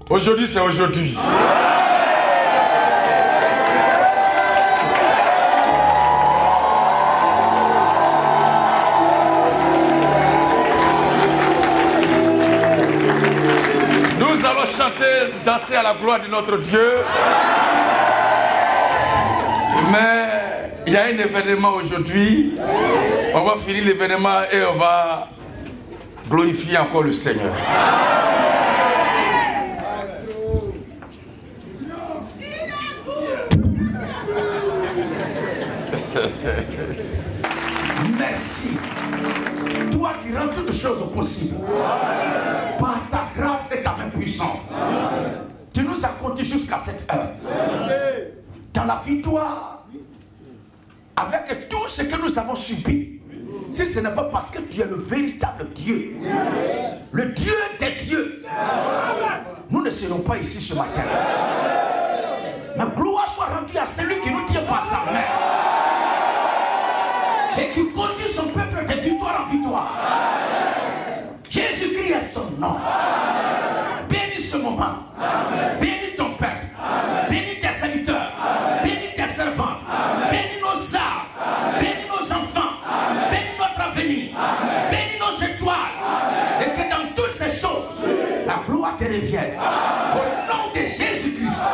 Aujourd'hui, c'est aujourd'hui. Nous allons chanter, danser à la gloire de notre Dieu. Mais il y a un événement aujourd'hui. On va finir l'événement et on va glorifier encore le Seigneur. Merci. Toi qui rends toutes choses possibles. Par ta grâce et ta main puissante. Tu nous as conduits jusqu'à cette heure. Dans la victoire. Avec tout ce que nous avons subi. Si ce n'est pas parce que tu es le véritable Dieu. Le Dieu des dieux. Nous ne serons pas ici ce matin. Ma gloire soit rendue à celui qui nous tient par sa main. Et qui conduit son peuple de victoire en victoire. Jésus-Christ est son nom. Bénis ce moment. Bénis ton peuple. Bénis tes serviteurs. Bénis tes servantes. Bénis nos âmes. Bénis nos enfants. Bénis notre avenir. Bénis nos étoiles. Et que dans toutes ces choses, la gloire te revienne. Au nom de Jésus-Christ.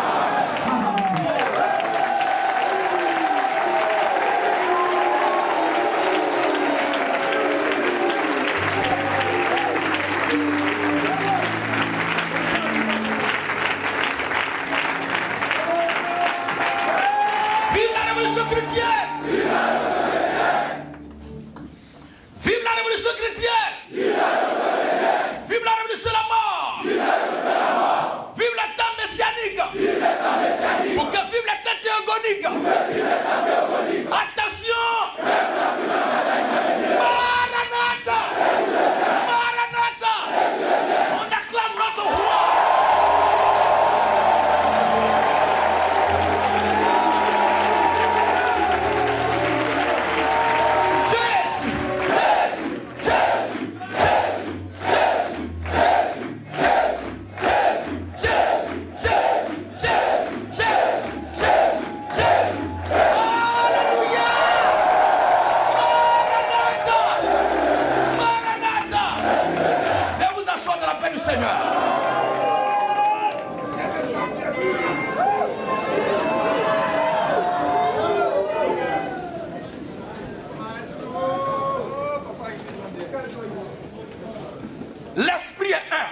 L'esprit est un.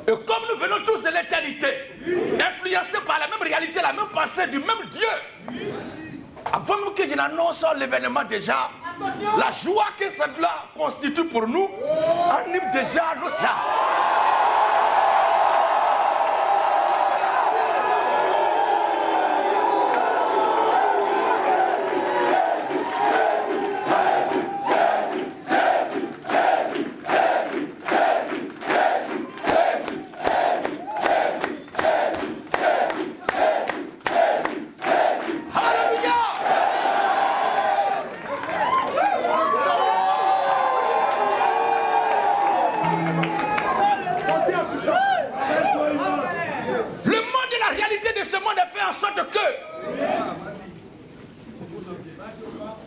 Et comme nous venons tous de l'éternité, influencés par la même réalité, la même pensée du même Dieu, avant même que je n'annonce l'événement déjà, la joie que cela constitue pour nous anime déjà nos âmes.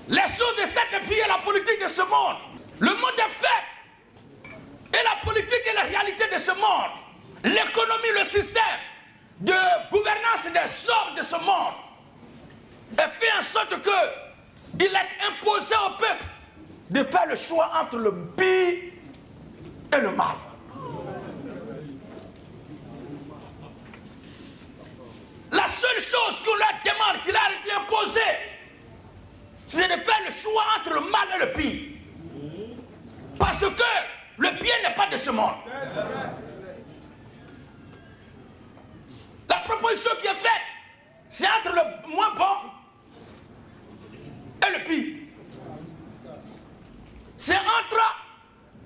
Les choses de cette vie et la politique de ce monde, le monde est fait, et la politique et la réalité de ce monde, l'économie, le système de gouvernance des hommes de ce monde, est fait en sorte que il est imposé au peuple de faire le choix entre le pire et le mal. La seule chose qu'on leur demande, qu'il a été imposée, c'est de faire le choix entre le mal et le pire. Parce que le bien n'est pas de ce monde. La proposition qui est faite, c'est entre le moins bon et le pire. C'est entre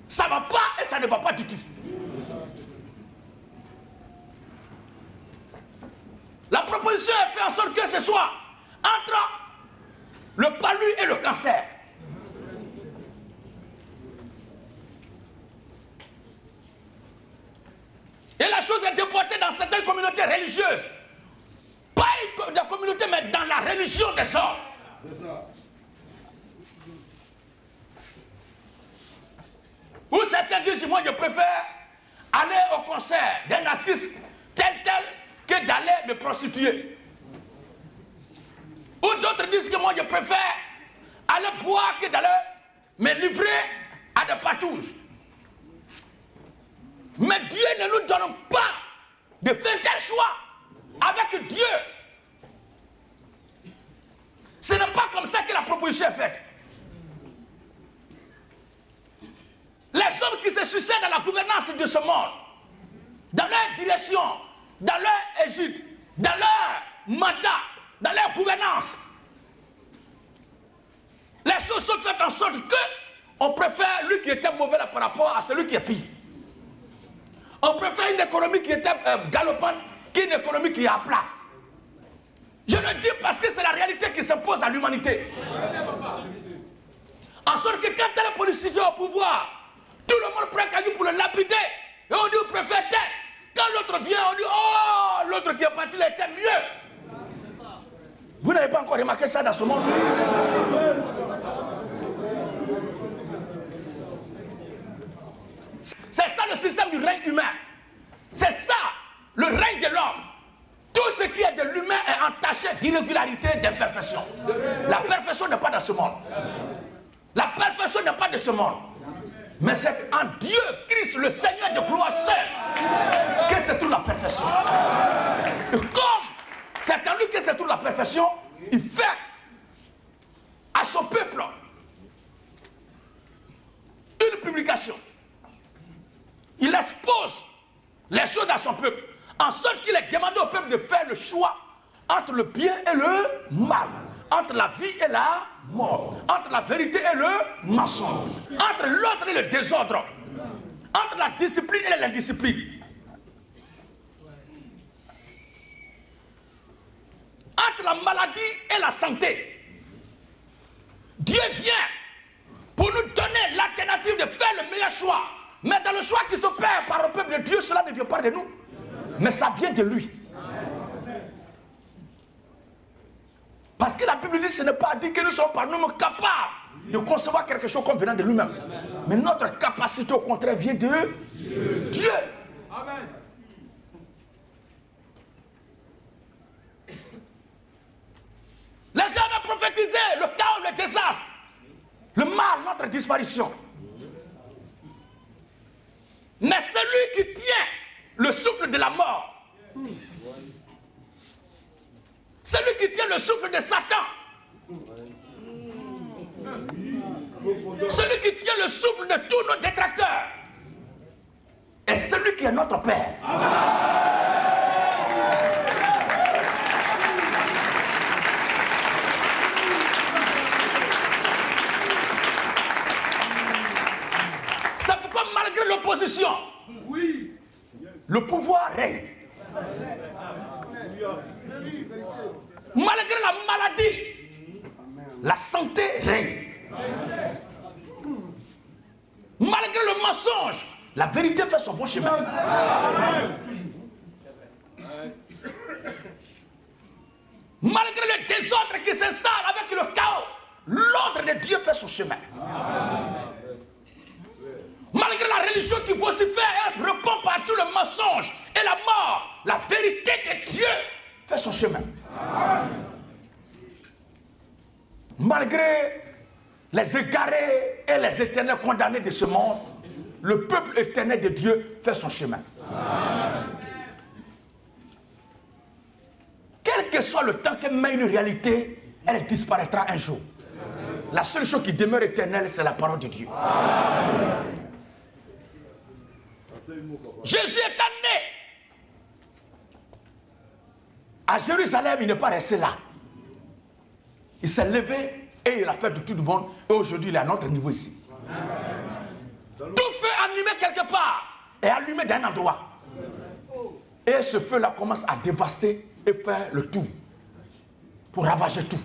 ça ne va pas et ça ne va pas du tout. La proposition est faite en sorte que ce soit entre le palu et le cancer. Et la chose est déportée dans certaines communautés religieuses. Pas dans la communauté, mais dans la religion des hommes. C'est ça. Où certains disent, moi je préfère aller au concert d'un artiste tel que d'aller me prostituer. Ou d'autres disent que moi je préfère aller boire que d'aller me livrer à des patouches. Mais Dieu ne nous donne pas de faire tel choix avec Dieu. Ce n'est pas comme ça que la proposition est faite. Les hommes qui se succèdent dans la gouvernance de ce monde, dans leur direction, dans leur égide, dans leur mandat, dans leur gouvernance, les choses sont faites en sorte que on préfère lui qui était mauvais là par rapport à celui qui est pire. On préfère une économie qui était galopante qu'une économie qui est à plat. Je le dis parce que c'est la réalité qui s'impose à l'humanité. En sorte que quand un policier est au pouvoir, tout le monde prend caillou pour le lapider. Et on dit on préfère tel. Quand l'autre vient, on dit oh, l'autre qui est parti là était mieux. Vous n'avez pas encore remarqué ça dans ce monde? C'est ça le système du règne humain. C'est ça le règne de l'homme. Tout ce qui est de l'humain est entaché d'irrégularité, d'imperfection. La perfection n'est pas dans ce monde. La perfection n'est pas de ce monde. Mais c'est en Dieu, Christ, le Seigneur de gloire seul, que se trouve la perfection. Et comme c'est en lui que se trouve la perfection, il fait à son peuple une publication. Il expose les choses à son peuple, en sorte qu'il est demandé au peuple de faire le choix entre le bien et le mal, entre la vie et la mort, entre la vérité et le mensonge, entre l'ordre et le désordre, entre la discipline et l'indiscipline, entre la maladie et la santé. Dieu vient pour nous donner l'alternative de faire le meilleur choix. Mais dans le choix qui s'opère par le peuple de Dieu, cela ne vient pas de nous, mais ça vient de lui. Parce que la Bible dit que ce n'est pas dit que nous sommes par nous-mêmes capables de concevoir quelque chose comme venant de lui-même. Mais notre capacité au contraire vient de Dieu. Amen. Les gens avaient prophétisé le chaos, le désastre, le mal, notre disparition. Mais celui qui tient le souffle de la mort, celui qui tient le souffle de Satan, celui qui tient le souffle de tous nos détracteurs, est celui qui est notre Père. C'est pourquoi malgré l'opposition, le pouvoir règne. Malgré la maladie, la santé règne. Malgré le mensonge, la vérité fait son bon chemin. Malgré le désordre qui s'installe avec le chaos, l'ordre de Dieu fait son chemin. Malgré la religion qui vocifère, elle répond par tout le mensonge et la mort, la vérité de Dieu fait son chemin. Malgré les égarés et les éternels condamnés de ce monde, le peuple éternel de Dieu fait son chemin. Quel que soit le temps qu'elle met une réalité, elle disparaîtra un jour. La seule chose qui demeure éternelle, c'est la parole de Dieu. Jésus est né à Jérusalem, il n'est pas resté là. Il s'est levé et il a fait de tout le monde. Et aujourd'hui, il est à notre niveau ici. Tout feu allumé quelque part est allumé d'un endroit. Et ce feu-là commence à dévaster et faire le tout. Pour ravager tout.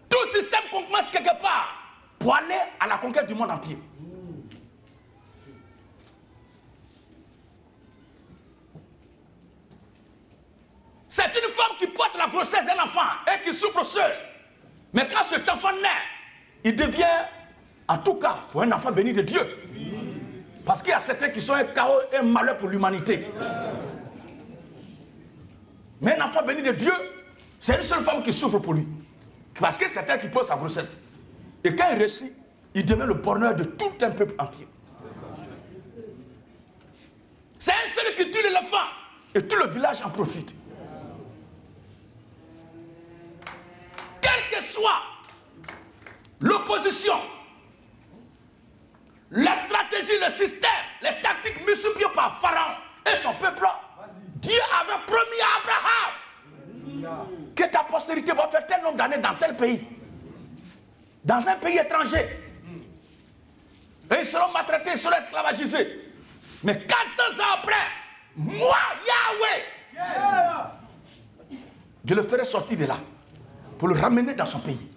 Tout système commence quelque part pour aller à la conquête du monde entier. grossesse d'un enfant et qui souffre seul. Mais quand cet enfant naît, il devient, en tout cas, pour un enfant béni de Dieu. Parce qu'il y a certains qui sont un chaos et un malheur pour l'humanité. Mais un enfant béni de Dieu, c'est une seule femme qui souffre pour lui. Parce que c'est elle qui pose sa grossesse. Et quand il réussit, il devient le bonheur de tout un peuple entier. C'est un seul qui tue l'éléphant. Et tout le village en profite. Quelle que soit l'opposition, la stratégie, le système, les tactiques mises sur pied par Pharaon et son peuple, Dieu avait promis à Abraham que ta postérité va faire tel nombre d'années dans tel pays, dans un pays étranger. Et ils seront maltraités, ils seront esclavagisés. Mais 400 ans après, moi, Yahweh, je le ferai sortir de là pour le ramener dans son pays.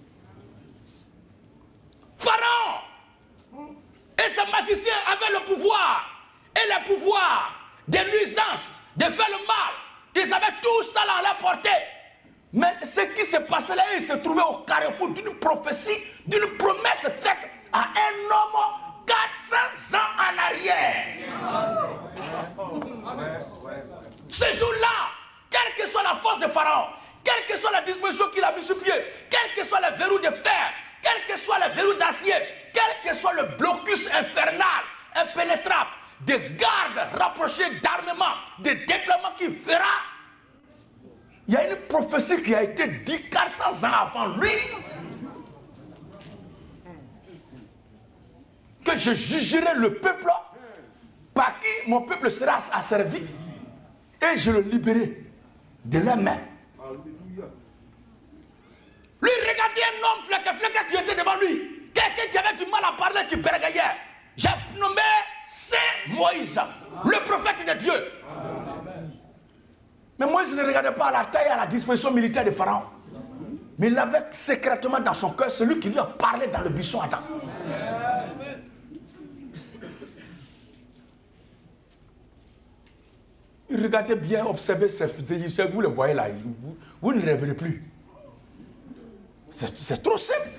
Pharaon et ses magiciens avaient le pouvoir et le pouvoir des nuisances, de faire le mal. Ils avaient tout ça à leur portée. Mais ce qui se passait là, ils se trouvaient au carrefour d'une prophétie, d'une promesse faite à un homme 400 ans en arrière. Ce jour-là, quelle que soit la force de Pharaon, quelle que soit la disposition qu'il a mis sur pied, quel que soit le verrou de fer, quel que soit le verrou d'acier, quel que soit le blocus infernal, impénétrable, des gardes rapprochés d'armement, des déploiements qu'il fera, il y a une prophétie qui a été dite 400 ans avant lui, que je jugerai le peuple par qui mon peuple sera asservi et je le libérerai de leurs mains. Lui, regardez un homme flequé qui était devant lui, quelqu'un qui avait du mal à parler, qui bégayait. J'ai nommé Saint Moïse, le prophète de Dieu. Mais Moïse ne regardait pas à la taille et à la disposition militaire de Pharaon. Mais il avait secrètement dans son cœur celui qui lui a parlé dans le buisson Adam. Il regardait bien, observait ses Égyptiens, vous le voyez là, vous ne rêverez plus. C'est trop simple.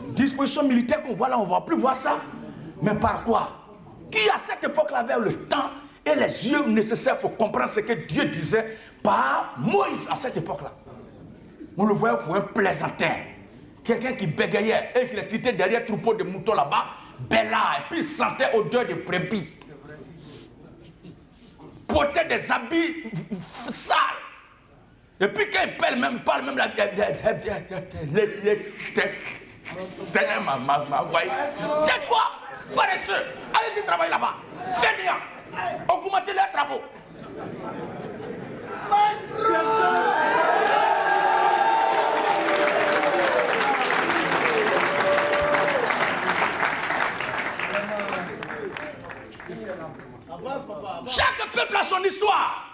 Disposition militaire qu'on voit là, on ne va plus voir ça. Mais par quoi? Qui à cette époque-là avait le temps et les yeux nécessaires pour comprendre ce que Dieu disait par Moïse à cette époque-là? On le voyait pour un plaisantin. Quelqu'un qui bégayait et qui le quittait derrière un troupeau de moutons là-bas, bella, et puis il sentait odeur de brebis. Portait des habits sales. Et puis quand il parle même la... Tais-toi, paresseux. Allez-y travailler là-bas. Fainéant. Augmentez leurs travaux. Chaque peuple a son histoire.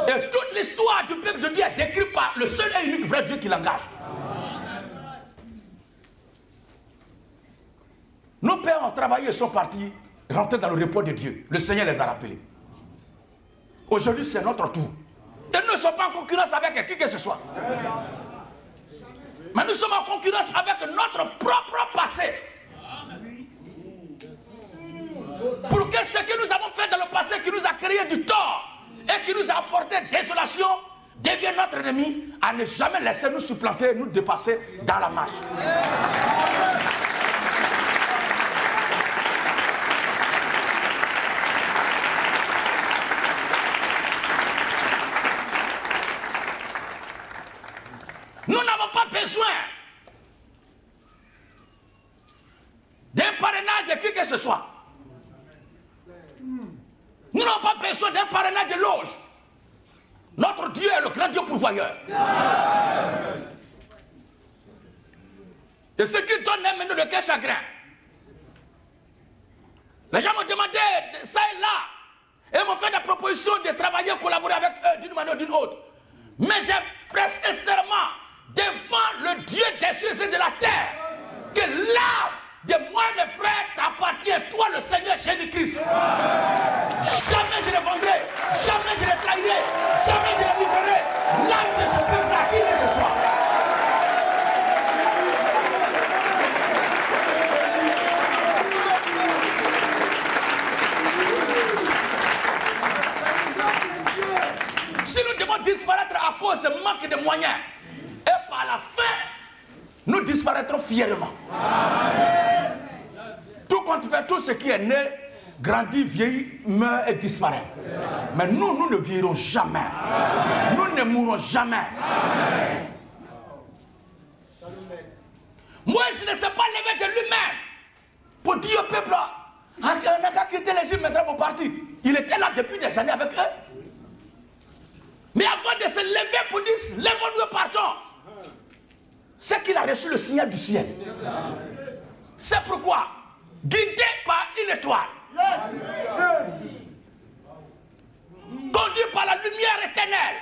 Et toute l'histoire du peuple de Dieu est décrite par le seul et unique vrai Dieu qui l'engage. Nos pères ont travaillé et sont partis rentrer dans le repos de Dieu. Le Seigneur les a rappelés. Aujourd'hui, c'est notre tour. Et nous ne sommes pas en concurrence avec qui que ce soit. Mais nous sommes en concurrence avec notre propre passé. Pour que ce que nous avons fait dans le passé, qui nous a créé du tort et qui nous a apporté désolation, devienne notre ennemi, à ne jamais laisser nous supplanter, nous dépasser dans la marche. Nous n'avons pas besoin d'un parrainage de qui que ce soit. Nous n'avons pas besoin d'un parrainage de loge. Notre Dieu est le grand Dieu pourvoyeur. Et ce qui donne un menu de quel chagrin. Les gens m'ont demandé ça et là. Et m'ont fait des propositions de travailler, collaborer avec eux d'une manière ou d'une autre. Mais j'ai presté serment devant le Dieu des cieux et de la terre que l'âme de moi et mes frères t'appartient, toi le Seigneur Jésus-Christ. Jamais je ne vendrai, jamais je ne trahirai, jamais je ne livrerai l'âme de ce peuple à qui que ce soit. nous disparaîtrons fièrement. Amen. Tout compte fait, tout ce qui est né, grandit, vieillit, meurt et disparaît. Mais nous, nous ne vieillirons jamais. Amen. Nous ne mourrons jamais. Amen. Moïse ne s'est pas levé de lui-même pour dire au peuple, on n'a qu'à quitter l'Égypte maintenant pour partir. Il était là depuis des années avec eux. Mais avant de se lever pour dire, lèvons-nous et partons, c'est qu'il a reçu le signal du ciel. C'est pourquoi, guidé par une étoile, conduit par la lumière éternelle,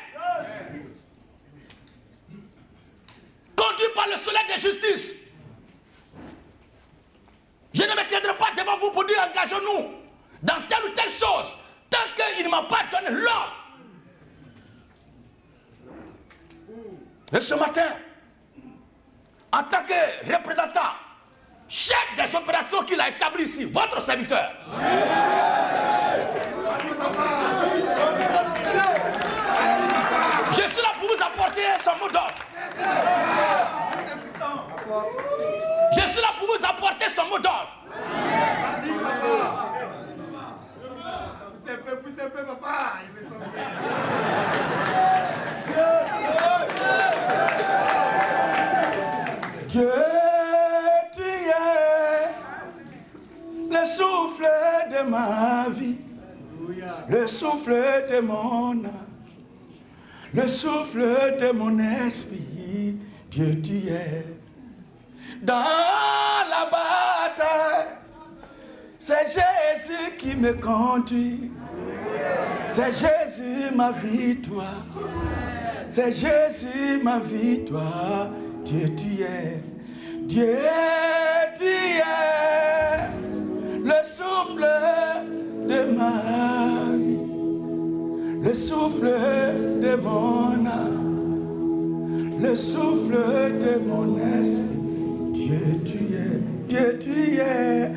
conduit par le soleil de justice, je ne me tiendrai pas devant vous pour dire engageons-nous dans telle ou telle chose tant qu'il ne m'a pas donné l'ordre. Et ce matin, en tant que représentant, chef des opérations qu'il a établi ici, votre serviteur, je suis là pour vous apporter son mot d'ordre. Je suis là pour vous apporter son mot d'ordre. Poussez un peu, papa. Dieu, tu es le souffle de ma vie, le souffle de mon âme, le souffle de mon esprit. Dieu, tu es dans la bataille. C'est Jésus qui me conduit. C'est Jésus ma victoire. C'est Jésus ma victoire. Dieu, tu es. Dieu, tu es le souffle de ma vie, le souffle de mon âme, le souffle de mon esprit. Dieu, tu es. Dieu, tu es.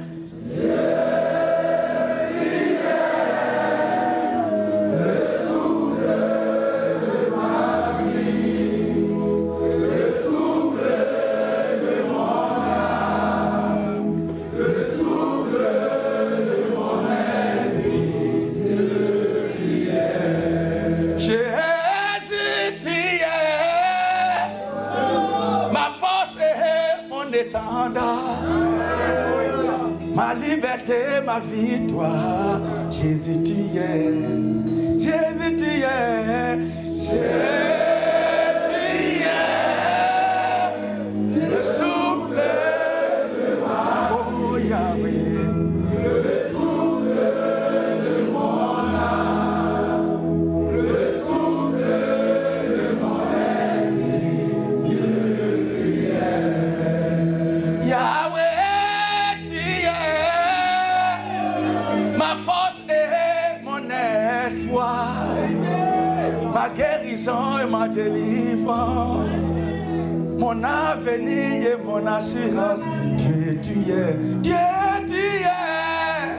Ma liberté, ma victoire, Jésus tu es, Jésus tu es, Jésus tu es, le souffle de ma oh Yahweh, le souffle de mon âme, le souffle de mon esprit, Dieu tu es, Yahweh. Ma guérison et ma délivrance, mon avenir et mon assurance. Dieu, tu es. Dieu, tu es.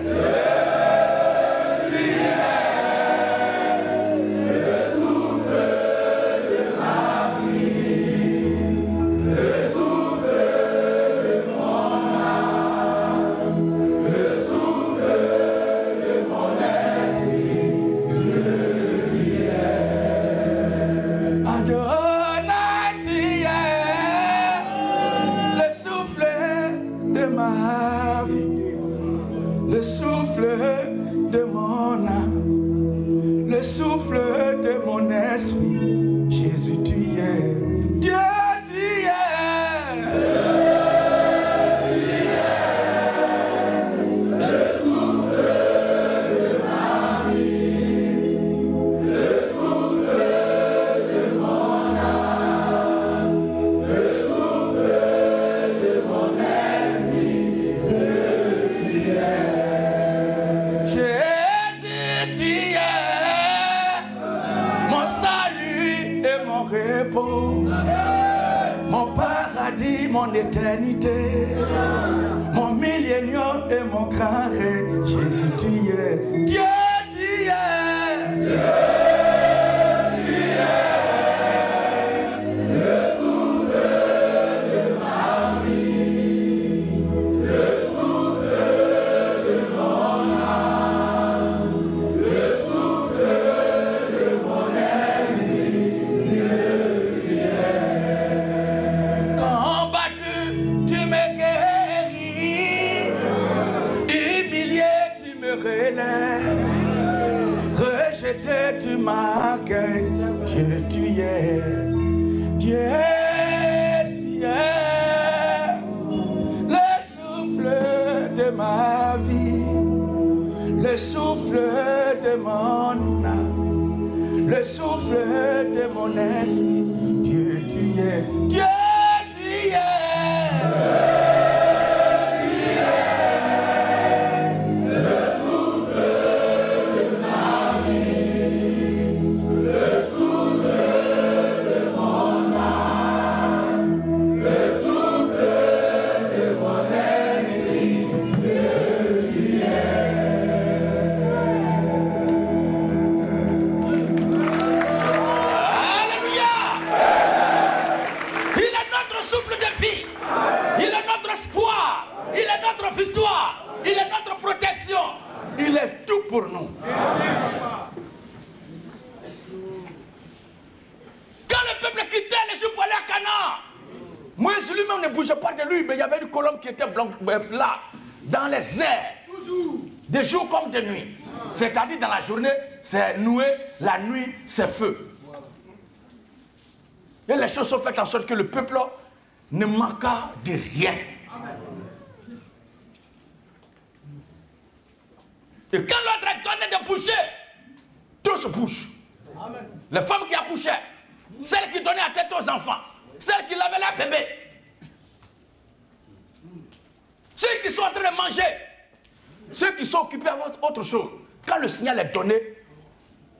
Dieu, tu es. Le souffle de ma vie, le souffle de mon âme, le souffle de mon esprit. Adonai, tu es le souffle de ma vie, le souffle de mon âme, le souffle de mon esprit. Jésus, tu es. Dieu, tu es. Le souffle de ma vie, le souffle de mon âme, le souffle de mon esprit. Jésus, tu es. Jésus, tu es mon salut et mon repos, mon paradis, mon éternité, mon millénium et mon grand rêve. Jésus, tu es. Dieu, tu es. Dieu, tu es. Le souffle de ma tu me guéris. Humilié, tu me relèves. Rejeté, tu m'accueilles. Dieu, tu es. Dieu, tu es. Le souffle de ma vie. Le souffle de mon âme. Le souffle de mon esprit. Dieu, tu es. Dieu, tu es. Victoire, il est notre protection, il est tout pour nous. Quand le peuple quittait les Juifs pour aller à Canaan, Moïse lui-même ne bougeait pas de lui, mais il y avait une colombe qui était là, dans les airs, de jour comme de nuit. C'est-à-dire dans la journée, c'est nuée, la nuit, c'est feu. Et les choses sont faites en sorte que le peuple ne manqua de rien. Et quand l'ordre est donné de bouger, tout se bouge. Amen. Les femmes qui accouchaient, celles qui donnaient la tête aux enfants, celles qui lavaient leurs bébés, ceux qui sont en train de manger, ceux qui sont occupés à autre chose. Quand le signal est donné,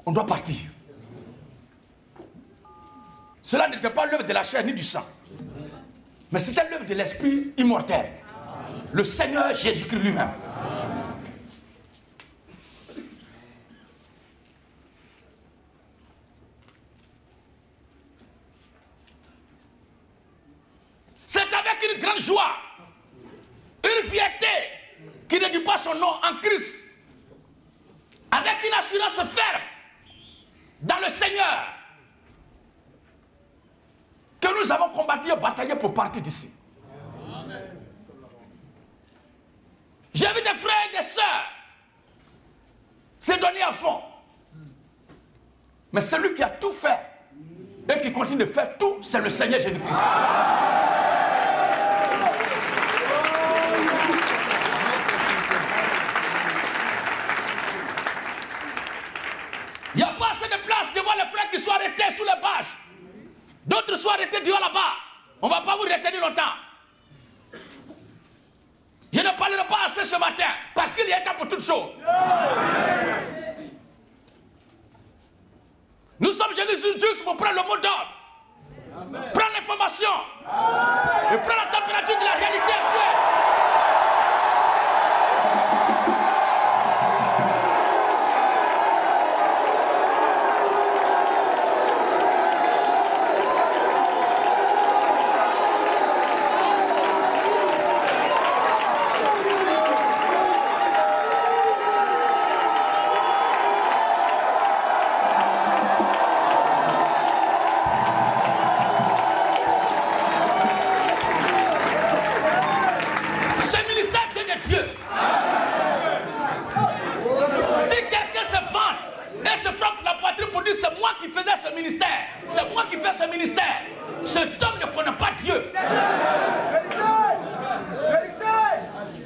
on doit partir. Cela n'était pas l'œuvre de la chair ni du sang, mais c'était l'œuvre de l'Esprit immortel, le Seigneur Jésus-Christ lui-même. C'est avec une grande joie, une fierté qui ne dit pas son nom en Christ, avec une assurance ferme dans le Seigneur, que nous avons combattu et bataillé pour partir d'ici. J'ai vu des frères et des sœurs se donner à fond. Mais celui qui a tout fait et qui continue de faire tout, c'est le Seigneur Jésus-Christ. Il n'y a pas assez de place devant les frères qui sont arrêtés sous les bâches. D'autres sont arrêtés dehors là-bas. On ne va pas vous retenir longtemps. Je ne parlerai pas assez ce matin parce qu'il y a un temps pour toutes choses. Nous sommes venus juste pour prendre le mot d'ordre, prendre l'information et prendre la température de la réalité actuelle. C'est moi qui faisais ce ministère. C'est moi qui fais ce ministère. Cet homme ne connaît pas Dieu.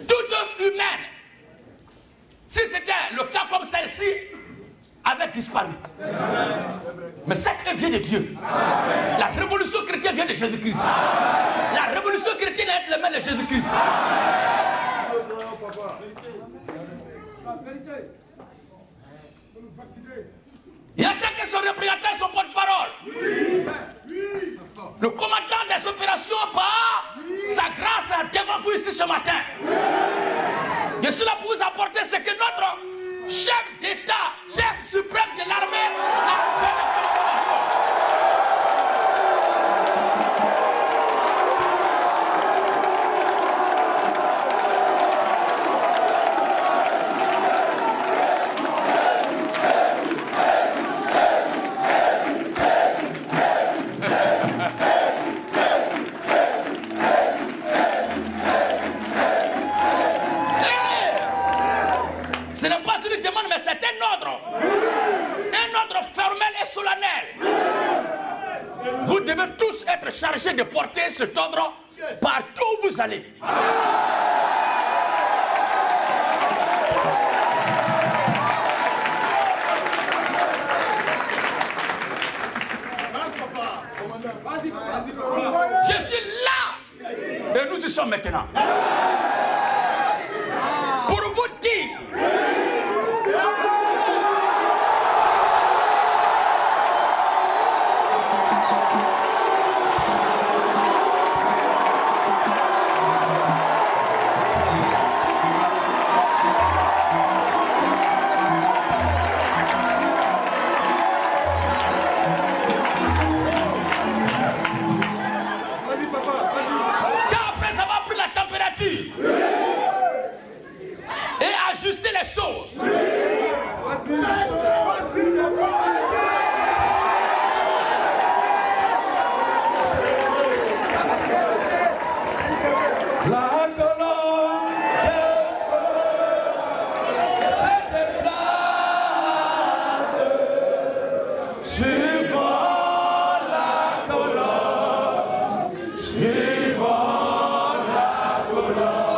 Toute œuvre humaine, si c'était le cas comme celle-ci, avait disparu. Mais cette œuvre vient de Dieu. La révolution chrétienne vient de Jésus-Christ. La révolution chrétienne est les mains de Jésus-Christ. Il attaque son représentant, son porte-parole. Le commandant des opérations par sa grâce devant vous ici ce matin. Je suis là pour vous apporter ce que notre chef d'État, chef suprême de l'armée, a fait de préparation. Ce n'est pas une demande, mais c'est un ordre. Un ordre formel et solennel. Vous devez tous être chargés de porter cet ordre partout où vous allez. Je suis là et nous y sommes maintenant. Pour vous dire et ajuster les choses. La colonne de feu se déplace suivant la colonne, suivant la colonne.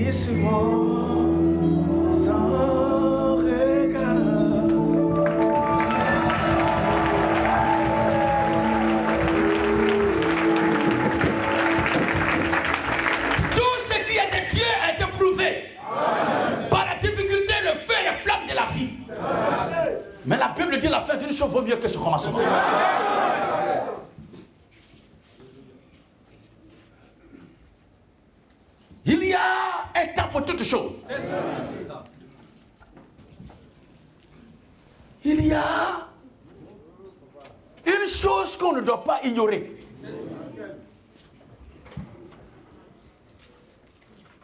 qui souvent sans regard. Tout ce qui est de Dieu a été prouvé. Par la difficulté, le feu et les flammes de la vie. Mais la Bible dit la fin d'une chose vaut mieux que ce commencement. Il y a un temps pour toutes choses. Il y a une chose qu'on ne doit pas ignorer.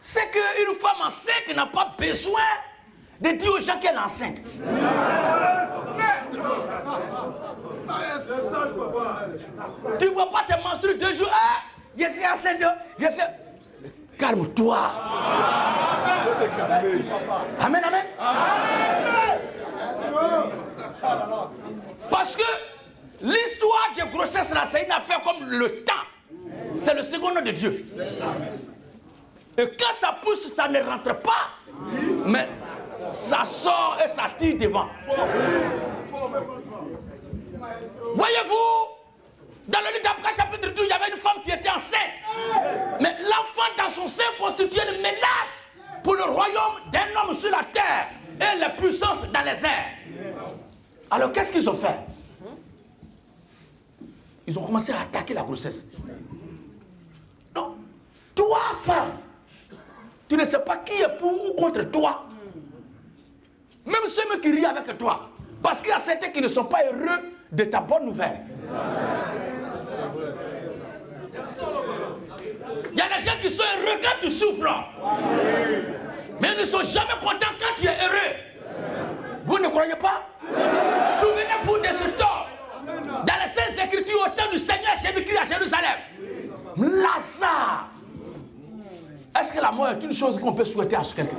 C'est qu'une femme enceinte n'a pas besoin de dire aux gens qu'elle est enceinte. Tu ne vois pas tes menstrues 2 jours. Ah, je suis enceinte. Je suis... Calme-toi. Amen, amen. Parce que l'histoire de grossesse là, c'est une affaire comme le temps. C'est le second nom de Dieu. Et quand ça pousse, ça ne rentre pas. Mais ça sort et ça tire devant. Voyez-vous, dans le livre d'Apocalypse chapitre 12, il y avait une femme qui était enceinte. Mais l'enfant dans son sein constituait une menace pour le royaume d'un homme sur la terre et les puissances dans les airs. Alors qu'est-ce qu'ils ont fait? Ils ont commencé à attaquer la grossesse. Non, toi femme, tu ne sais pas qui est pour ou contre toi. Même ceux qui rient avec toi. Parce qu'il y a certains qui ne sont pas heureux de ta bonne nouvelle. Il y a des gens qui sont heureux quand tu souffres. Mais ils ne sont jamais contents quand tu es heureux. Vous ne croyez pas? Souvenez-vous de ce temps. Dans les Saintes Écritures, au temps du Seigneur Jésus-Christ à Jérusalem. Lazare. Est-ce que la mort est une chose qu'on peut souhaiter à quelqu'un?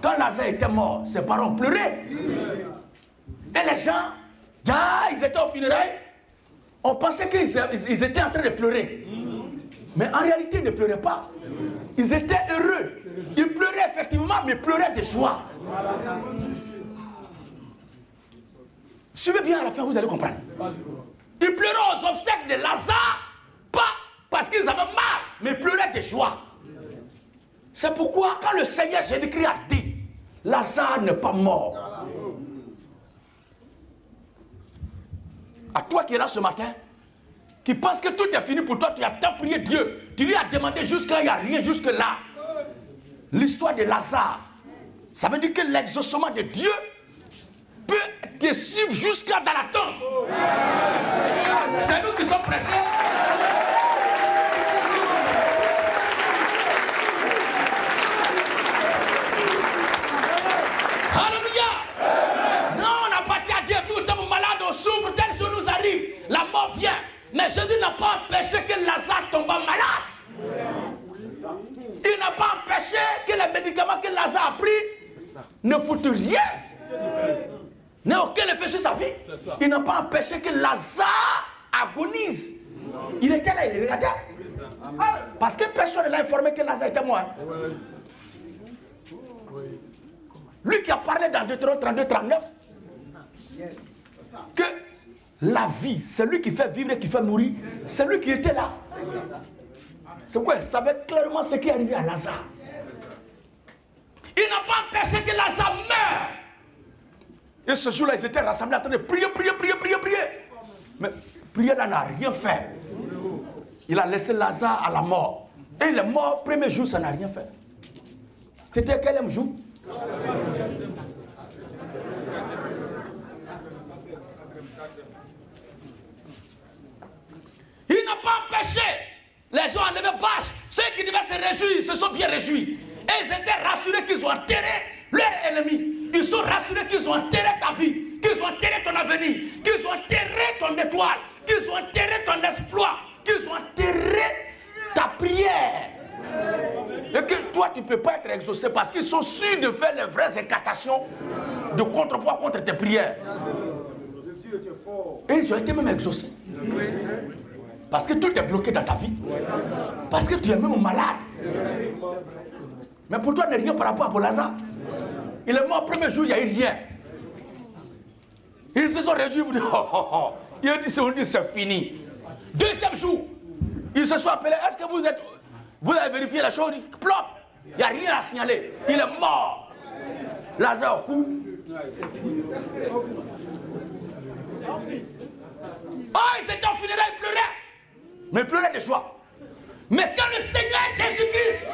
Quand Lazare était mort, ses parents pleuraient. Et les gens, ils étaient au funérailles. On pensait qu'ils étaient en train de pleurer. Mais en réalité, ils ne pleuraient pas. Ils étaient heureux. Ils pleuraient effectivement, mais ils pleuraient de joie. Suivez bien à la fin, vous allez comprendre. Ils pleuraient aux obsèques de Lazare, pas parce qu'ils avaient mal, mais ils pleuraient de joie. C'est pourquoi quand le Seigneur Jésus-Christ a dit, Lazare n'est pas mort. À toi qui es là ce matin, qui pense que tout est fini pour toi, tu as tant prié Dieu, tu lui as demandé jusqu'à, il n'y a rien jusque-là. L'histoire de Lazare, ça veut dire que l'exaucement de Dieu peut te suivre jusqu'à dans la tombe. C'est nous qui sommes pressés. Alléluia. Non, on n'a pas dit à Dieu, nous sommes malades, on souffre, tel jour nous arrive, la mort vient. Mais Jésus n'a pas empêché que Lazare tombe malade. Il n'a pas empêché que les médicaments que Lazare a pris ne foutent rien. N'ait aucun effet sur sa vie. Il n'a pas empêché que Lazare agonise. Il était là, il regardait. Parce que personne ne l'a informé que Lazare était mort. Lui qui a parlé dans Deutéronome 32, 39, que la vie, c'est lui qui fait vivre et qui fait mourir, c'est lui qui était là. C'est quoi? Il savait clairement ce qui est arrivé à Lazare. Il n'a pas empêché que Lazare meure. Et ce jour-là, ils étaient rassemblés en train de prier. Mais prier là n'a rien fait. Il a laissé Lazare à la mort. Et il est mort, premier jour, ça n'a rien fait. C'était quel jour? Il n'a pas empêché les gens à lever bâche. Ceux qui devaient se réjouir se sont bien réjouis. Et ils étaient rassurés qu'ils ont enterré leur ennemi. Ils sont rassurés qu'ils ont enterré ta vie, qu'ils ont enterré ton avenir, qu'ils ont enterré ton étoile, qu'ils ont enterré ton exploit, qu'ils ont enterré ta prière. Et que toi, tu ne peux pas être exaucé parce qu'ils sont sûrs de faire les vraies incantations de contrepoids contre tes prières. Et ils ont été même exaucés. Parce que tout est bloqué dans ta vie. Parce que tu es même malade. Mais pour toi, il n'est rien par rapport à Lazare. Il est mort le premier jour, il n'y a eu rien. Ils se sont réjouis pour dire, oh, oh, oh. Ils ont dit, c'est fini. Deuxième jour, ils se sont appelés, est-ce que vous avez vérifié la chose? Plop, il n'y a rien à signaler. Il est mort. Lazare court. Oh, ils étaient en funérailles, ils pleuraient. Mais ils pleuraient de joie. Mais quand le Seigneur Jésus-Christ,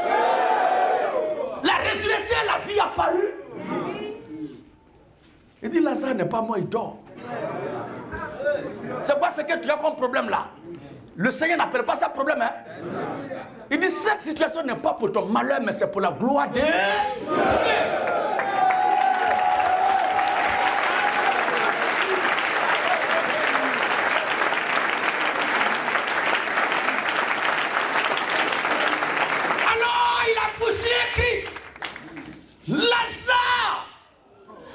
la résurrection et la vie apparue, il dit, Lazare n'est pas mort, il dort. C'est quoi ce que tu as comme problème là? Le Seigneur n'appelle pas ça problème. Hein? Il dit, cette situation n'est pas pour ton malheur, mais c'est pour la gloire de Dieu.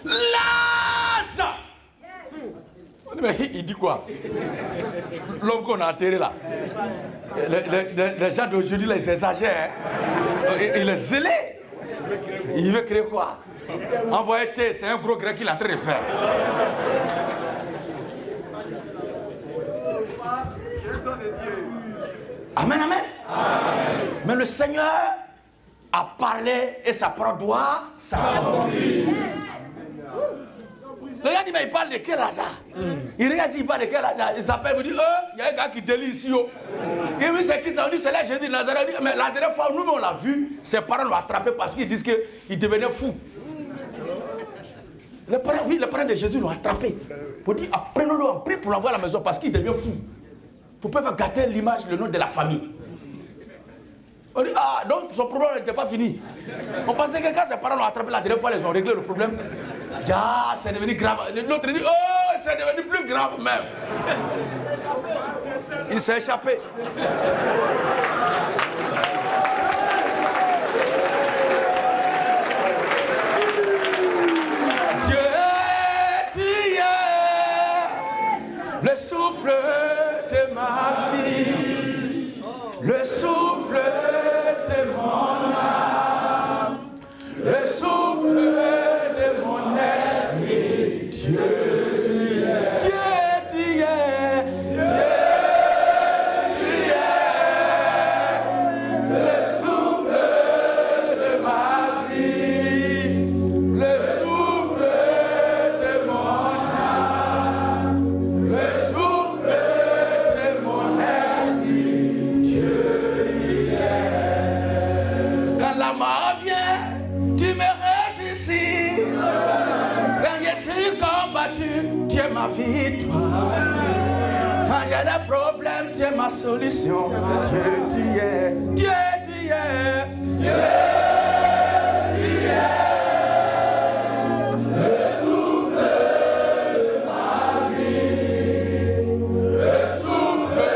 Lazare! Mais il dit quoi? L'homme qu'on a enterré là. Les gens d'aujourd'hui, ils exagèrent. Hein? Il est zélé. Il veut créer quoi? Envoyer thé, c'est un gros grec qu'il est en train de faire. Amen, amen. Mais le Seigneur a parlé et sa parole doit s'accomplir. Le gars dit, mais il parle de quel Lazare? Il regarde s'il parle de quel Lazare. Il s'appelle, il dit, il y a un gars qui délie ici. Et oui, c'est qui ça? On dit, c'est là, Jésus de Nazareth. Mais la dernière fois, nous, on l'a vu, ses parents l'ont attrapé parce qu'ils disent qu'il devenait fou. Les parents de Jésus l'ont attrapé. Pour dire, apprenons-le en prix pour l'envoyer à la maison parce qu'il devient fou. Pour pouvoir gâter l'image, le nom de la famille. On dit, ah, donc son problème n'était pas fini. On pensait que quand ses parents l'ont attrapé la dernière fois, ils ont réglé le problème. Ah, c'est devenu grave. L'autre dit, oh, c'est devenu plus grave même. Il s'est échappé. Dieu, tu es le souffle de ma vie, le souffle de mon âme, le souffle de mon esprit. Dieu, Dieu, tu es, Dieu, tu es le souffle de ma vie, le souffle de mon âme, le souffle de mon esprit. Dieu, tu es. Quand la mort vient, tu me ressuscites. Quand je suis combattu, tu es ma victoire. Quand il y a des problèmes, tu es ma solution. Dieu, tu es, Dieu, tu es, Dieu, tu es. Le souffle de ma vie, le souffle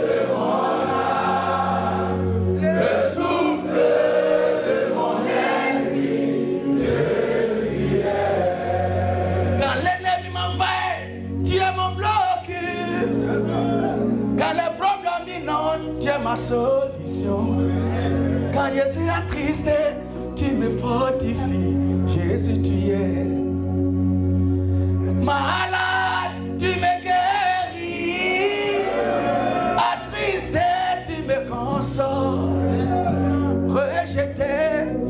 de mon âme, le souffle de mon esprit. Dieu, tu es. Quand l'ennemi m'envahit, tu es mon blocus. Quand les problèmes inondent, tu es ma solution. Quand je suis attristé, tu me fortifies. Jésus, tu es. Malade, tu me guéris. Attristé, tu me consoles. Rejeté,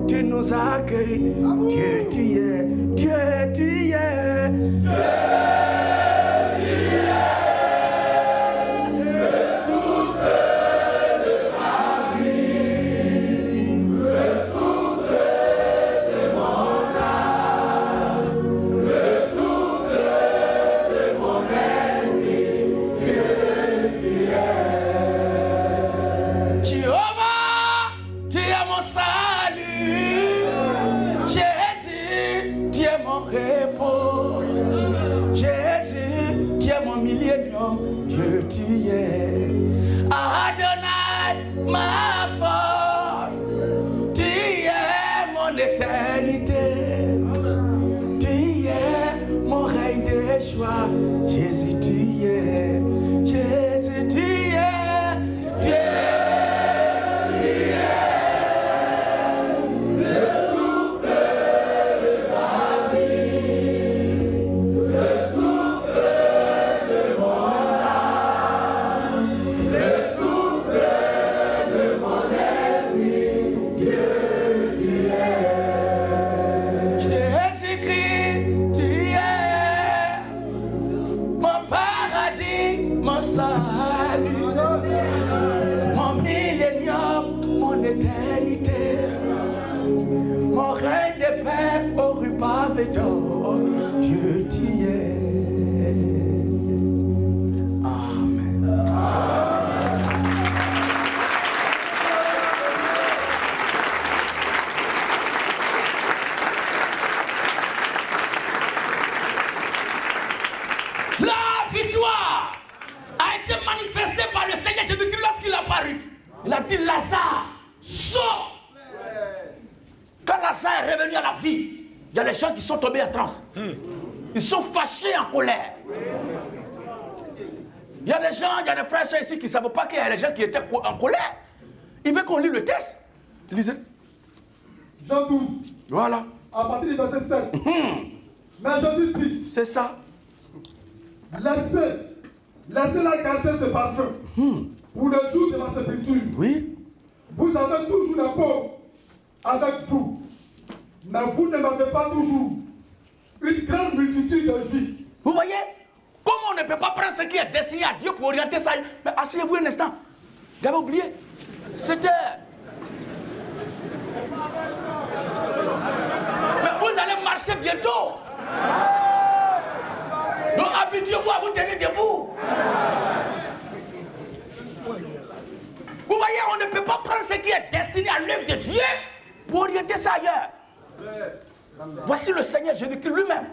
tu nous accueilles. Dieu, tu es. Dieu, tu es. Dieu, tu es. Jéhovah, tu es mon salut. Jésus, tu es mon repos. Jésus, tu es mon millénium. Dieu, tu es. Adonai, ma force. Tu es mon éternité. Tu es mon règne de joie. Jésus, tu es. Jésus, tu es. Dieu. l'éternité. Mon règne de paix au repas d'or, Dieu tu es. Amen. La victoire a été manifestée par le Seigneur Jésus-Christ lorsqu'il a apparu. Il a dit Lazare, sors. Quand Lazare est revenu à la vie, il y a les gens qui sont tombés en transe. Ils sont fâchés en colère. Il y a des gens, il y a des frères et sœurs ici qui ne savaient pas qu'il y a des gens qui étaient en colère. Ils veulent qu'on lit le texte. Lisez. Jean 12. Voilà. À partir du verset 7. Mais Jésus dit. C'est ça. Laissez-la garder ce parfum. Pour le jour de ma sépulture. Oui. Vous avez toujours les pauvres avec vous. Mais vous ne m'avez pas toujours. Une grande multitude de juifs. Vous voyez? Comment on ne peut pas prendre ce qui est destiné à Dieu pour orienter ça? Mais asseyez-vous un instant. Vous avez oublié? C'était... Mais vous allez marcher bientôt. Donc habituez-vous à vous tenir debout. Vous voyez, on ne peut pas prendre ce qui est destiné à l'œuvre de Dieu pour orienter ça ailleurs. Voici le Seigneur Jésus-Christ lui-même.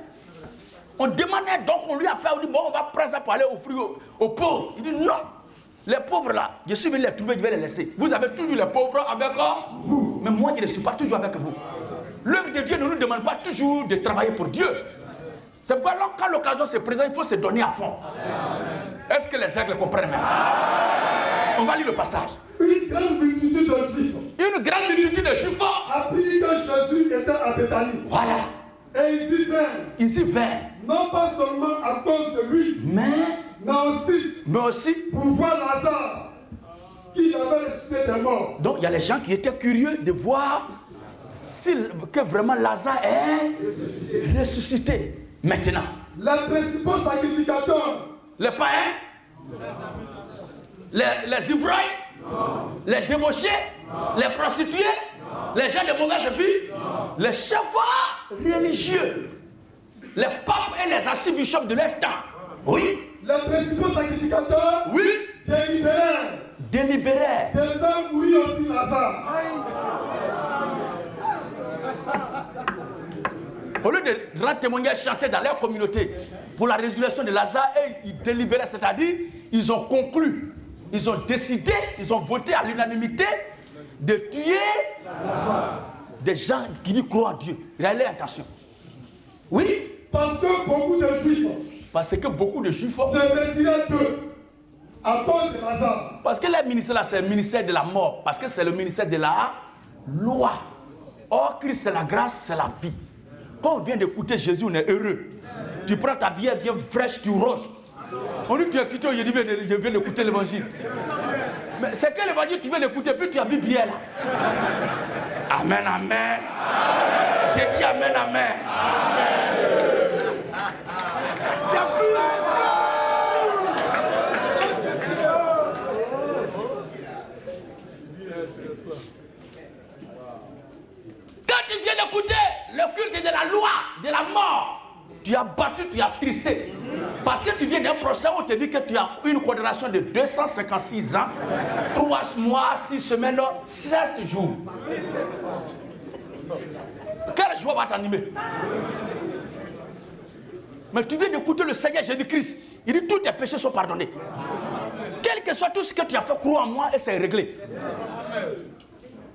On demandait donc, on lui a fait, on dit bon, on va prendre ça pour aller offrir aux pauvres. Il dit non, les pauvres là, je suis venu les trouver, je vais les laisser. Vous avez toujours les pauvres avec vous, mais moi je ne suis pas toujours avec vous. L'œuvre de Dieu ne nous demande pas toujours de travailler pour Dieu. C'est pourquoi quand l'occasion se présente, il faut se donner à fond. Est-ce que les aigles comprennent maintenant? On va lire le passage. Une grande multitude de juifs. Une grande multitude de juifs apprit que Jésus était à Béthanie. Voilà. Et ils y vinrent. Ils y vinrent. Non pas seulement à cause de lui, mais aussi pour voir Lazare qui avait ressuscité des morts. Donc il y a les gens qui étaient curieux de voir que vraiment Lazare est ressuscité. Maintenant, les principaux sacrificateurs, les païens, les ivrognes, les débauchés, les prostituées, les gens de mauvaise vie, les chefs religieux, les papes et les archibishops de leur temps. Oui. Les principaux sacrificateurs, oui, délibérèrent de faire mourir aussi Lazare. Au lieu de rendre témoignage chanté dans leur communauté pour la résurrection de Lazare, ils délibéraient, c'est-à-dire ils ont conclu, ils ont décidé, ils ont voté à l'unanimité de tuer des gens qui y croient en Dieu. Il a l'intention. Oui. Parce que beaucoup de juifs. Parce que beaucoup de juifs. Se retiraient d'eux à cause de Lazare. Parce que le ministère là, c'est le ministère de la mort. Parce que c'est le ministère de la loi. Or, Christ, c'est la grâce, c'est la vie. Quand on vient d'écouter Jésus, on est heureux. Tu prends ta bière bien fraîche, tu roses. On dit tu es quitté, je viens d'écouter l'évangile. Mais c'est que l'évangile, tu viens d'écouter, puis tu habilles bien là. Amen, amen. J'ai dit amen, amen. Quand tu viens d'écouter le culte de la loi, de la mort, tu as battu, tu as tristé. Parce que tu viens d'un procès où on te dit que tu as une condamnation de 256 ans, 3 mois, 6 semaines, 16 jours. Quelle joie va t'animer? Mais tu viens d'écouter le Seigneur Jésus-Christ. Il dit tous tes péchés sont pardonnés. Quel que soit tout ce que tu as fait, crois en moi et c'est réglé.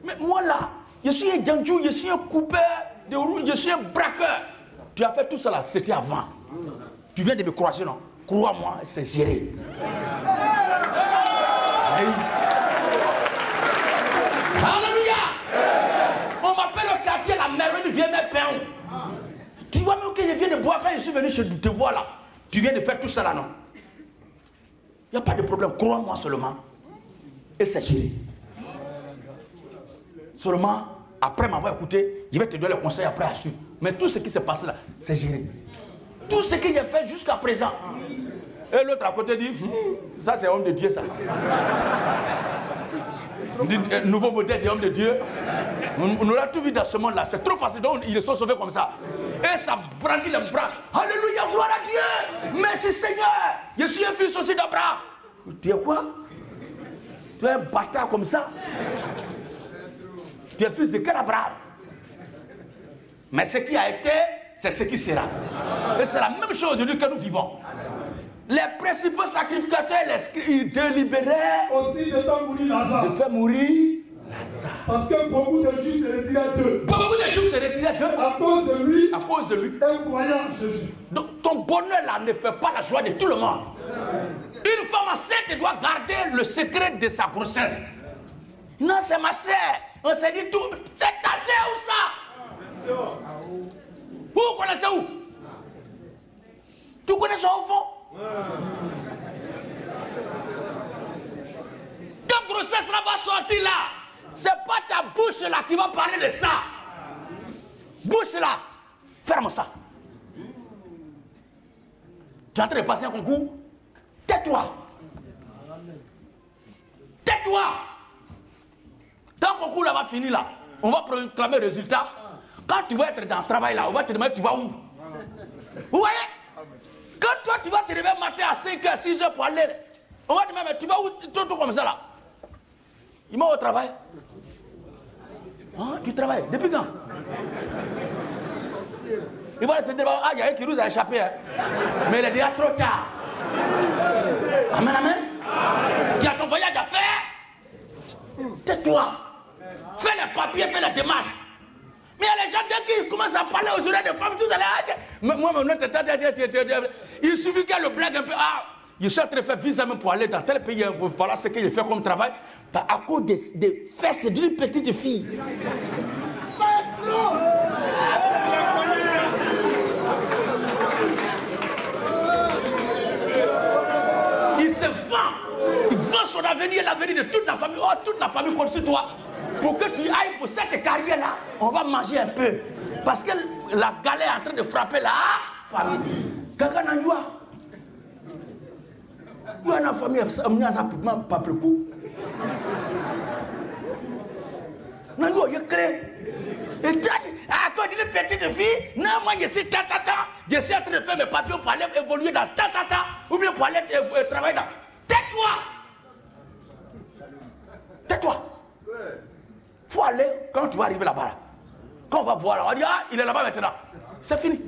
Mais moi là, je suis un gandjou, je suis un coupeur de roue, je suis un braqueur. Tu as fait tout cela, c'était avant. Tu viens de me croiser, non? Crois-moi, c'est géré. Alléluia! On m'appelle au quartier la merveille, viens me peindre. Tu vois même que je viens de boire quand je suis venu chez te voir là. Tu viens de faire tout cela, non? Il n'y a pas de problème, crois-moi seulement. Et c'est géré. Seulement, après m'avoir écouté, je vais te donner le conseil après à suivre. Mais tout ce qui s'est passé là, c'est géré. Tout ce qu'il a fait jusqu'à présent. Et l'autre à côté dit, ça c'est homme de Dieu ça. Nouveau modèle des hommes de Dieu. On aura tout vu dans ce monde-là. C'est trop facile. Donc, ils sont sauvés comme ça. Et ça brandit les bras. Alléluia, gloire à Dieu. Merci Seigneur. Je suis un fils aussi d'Abraham. Tu es quoi? Tu es un bâtard comme ça? Tu es fils de quel Abraham? Mais ce qui a été, c'est ce qui sera. Et c'est la même chose aujourd'hui que nous vivons. Les principaux sacrificateurs, ils délibéraient aussi de faire mourir Lazare. De faire mourir Lazare. Parce que beaucoup de Juifs se retiraient d'eux. Beaucoup de Juifs se retiraient d'eux. À cause de lui. À cause de lui. Un croyant en Jésus. Donc ton bonheur là ne fait pas la joie de tout le monde. Une femme enceinte doit garder le secret de sa grossesse. Non, c'est ma sœur. On s'est dit tout. C'est ta sœur ou ça? Vous connaissez où? Tu connais son enfant? Ta grossesse là va sortir là. C'est pas ta bouche là qui va parler de ça. Bouche là. Ferme ça. Tu es en train de passer un concours? Tais-toi. Tais-toi. Tant que le concours là va finir là, on va proclamer le résultat. Quand tu vas être dans le travail là, on va te demander tu vas où? Vous voyez? Quand toi tu vas te réveiller matin à 5h, 6h pour aller, on va te demander tu vas où? Tout comme ça là. Il m'a au travail. Ah, tu travailles. Depuis quand? Il va se dire, ah, il y a un qui nous a échappé. Hein. Mais il est déjà trop tard. Amen, amen. Tu as ton voyage à faire. Tais-toi. Fais les papiers, fais les démarches. Mais il y a les gens dès qu'ils commencent à parler aux oreilles des femmes, tout à l'heure. Moi, il suffit qu'elle le blague un peu. Ah, je suis en train de faire visa même pour aller dans tel pays. Voilà ce que je fais comme travail. Bah, à cause des fesses d'une petite fille. Maestro! Il se vend. Il vend son avenir et l'avenir de toute la famille. Oh, toute la famille contre toi. Pour que tu ailles pour cette carrière-là, on va manger un peu. Parce que la galère est en train de frapper la famille. Quelqu'un n'a pas. Il y a une famille qui a pas le coup. Non, il y a clé. Et à cause d'une petite fille, non, moi je suis je suis en train de faire mes papiers pour aller évoluer dans ou bien pour aller travailler dans. Tais-toi! Tais-toi! Faut aller quand tu vas arriver là-bas. Là. Quand on va voir, on va dire, ah, il est là-bas maintenant. C'est fini.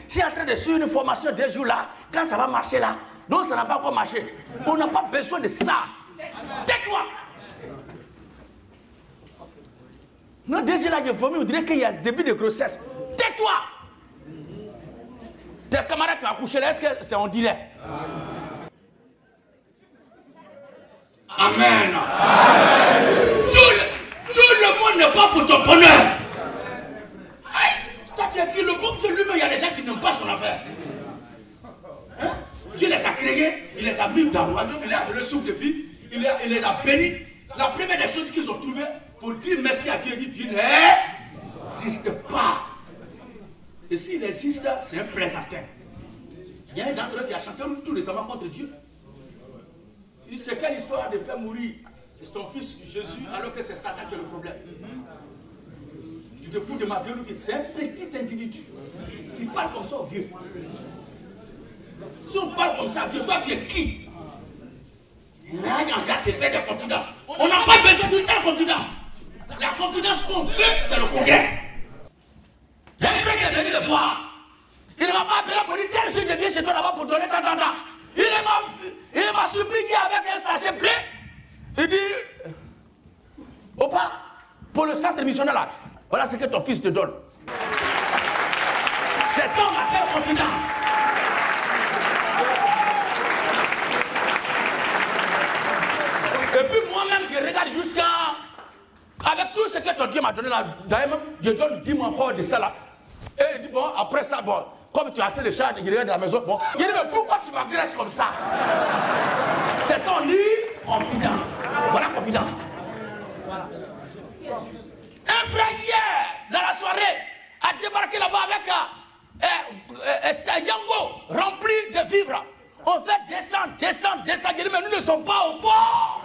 Si est en train de suivre une formation 2 jours là, quand ça va marcher là, non, ça n'a pas encore marché. On n'a pas besoin de ça. Tais-toi! Non, déjà là, j'ai vomi, on dirait qu'il y a un début de grossesse. Tais-toi! Tes camarades qui ont accouché là, est-ce que c'est en direct? Amen. Amen. Tout le monde n'est pas pour ton bonheur. Toi, tu es qui? Le bon de lui-même, il y a des gens qui n'aiment pas son affaire. Hein? Dieu les a créés, il les a mis dans le royaume, il a donné le souffle de vie, il les a bénis. La première des choses qu'ils ont trouvées pour dire merci à Dieu, Dieu n'existe pas. Et s'il existe, c'est un plaisantin. Il y a un d'entre eux qui a chanté tout récemment contre Dieu. Il dit, c'est quelle histoire de faire mourir ton fils Jésus alors que c'est Satan qui est le problème. Tu te fous de ma Dieu, c'est un petit individu qui parle comme ça au vieux. Si on parle comme ça, Dieu, toi tu es qui? Là, en grâce, c'est faire de confidence. On n'a pas besoin d'une telle confidence. La confidence qu'on veut, c'est le congrès. Il y a un frère qui est venu le voir. Il ne m'a pas appelé pour dire tel jour je viens chez toi là-bas pour donner tant. Il m'a supplié avec un sachet blé. Il dit, Opa, pour le centre missionnaire là, voilà ce que ton fils te donne. C'est ça on appelle confidence. Et puis moi-même, je regarde jusqu'à... Avec tout ce que ton Dieu m'a donné là, d'ailleurs, je donne 10 mois encore de ça là. Et il dit, bon, après ça, bon, comme tu as assez de charges, il regarde dans la maison, bon, il dit, mais pourquoi tu m'agresses comme ça? C'est ça, on dit confidence. Voilà, confidence. Voilà. Un frère hier, dans la soirée, a débarqué là-bas avec un yango rempli de vivres. On fait descendre. Je dis, mais nous ne sommes pas au port.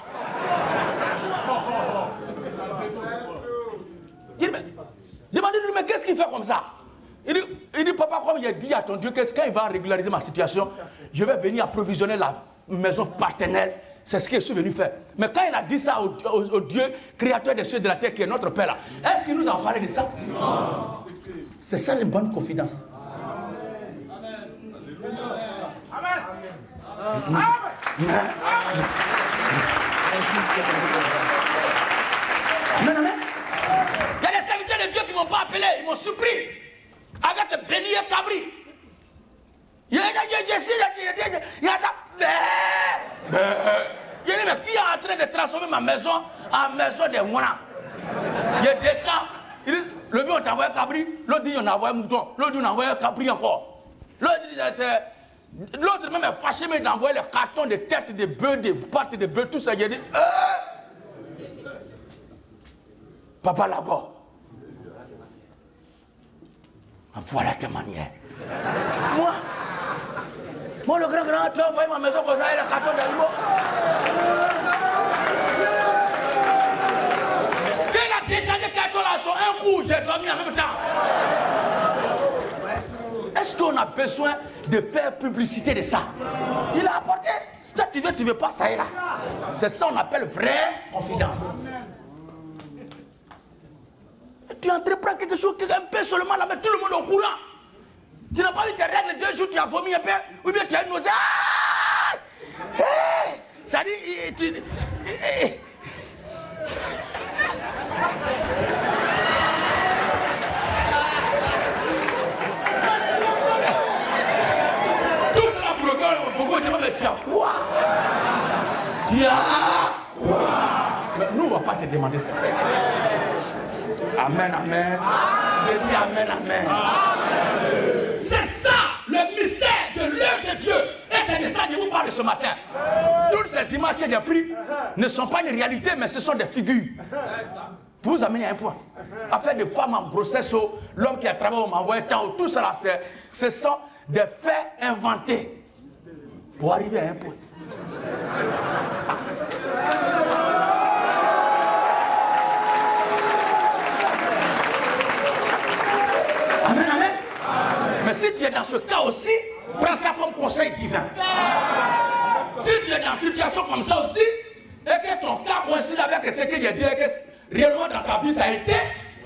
Demandez-lui, mais qu'est-ce qu'il fait comme ça? Il dit, papa, comme il a dit à ton Dieu, qu'est-ce qu'il va régulariser ma situation? Je vais venir approvisionner la maison paternelle. C'est ce qu'il est venu faire. Mais quand il a dit ça au Dieu, créateur des cieux et de la terre, qui est notre Père, est-ce qu'il nous a parlé de ça? Non. C'est ça une bonne confidence. Amen. Amen. Amen. Il y a des serviteurs de Dieu qui ne m'ont pas appelé, ils m'ont surpris. Avec le bélier cabri. Il y a qui est en train de transformer ma maison en maison de moines. Je descends. Il dit, le vieux on t'a envoyé cabri, l'autre dit on a envoyé mouton, l'autre dit on a envoyé cabri encore. L'autre même est fâché, mais il a envoyé les cartons de têtes de bœufs, de pattes de bœufs, tout ça. Il a dit, Papa Lago, voilà tes manières. Moi le grand, tu as envoyé ma maison comme ça et les cartons d'animaux. Quand il a déchargé les cartons là, sur un coup, j'ai dormi en même temps. Est-ce qu'on a besoin de faire publicité de ça? Il a apporté. Si tu veux pas, ça est là. C'est ça qu'on appelle vraie confidence. Tu entreprends quelque chose, un peu seulement là, mais tout le monde est au courant. Tu n'as pas eu tes règles 2 jours, tu as vomi un peu, ou bien tu as une nausée. Ça dit, tout cela pour le gars, pourquoi tu m'as dit, quoi? Mais nous, on ne va pas te demander ça. Amen, amen. Je dis amen, amen. C'est ça le mystère de l'œuvre de Dieu. Et c'est de ça que je vous parle ce matin. Toutes ces images que j'ai prises ne sont pas une réalité, mais ce sont des figures. Pour vous amener à un point. Affaire de femmes en grossesse, l'homme qui a travaillé au m'envoie tant, tout cela, ce sont des faits inventés. Pour arriver à un point. Amen, amen. Mais si tu es dans ce cas aussi, prends ça comme conseil divin. Si tu es dans une situation comme ça aussi, et que ton cas coïncide avec ce que j'ai dit, et que réellement dans ta vie ça a été,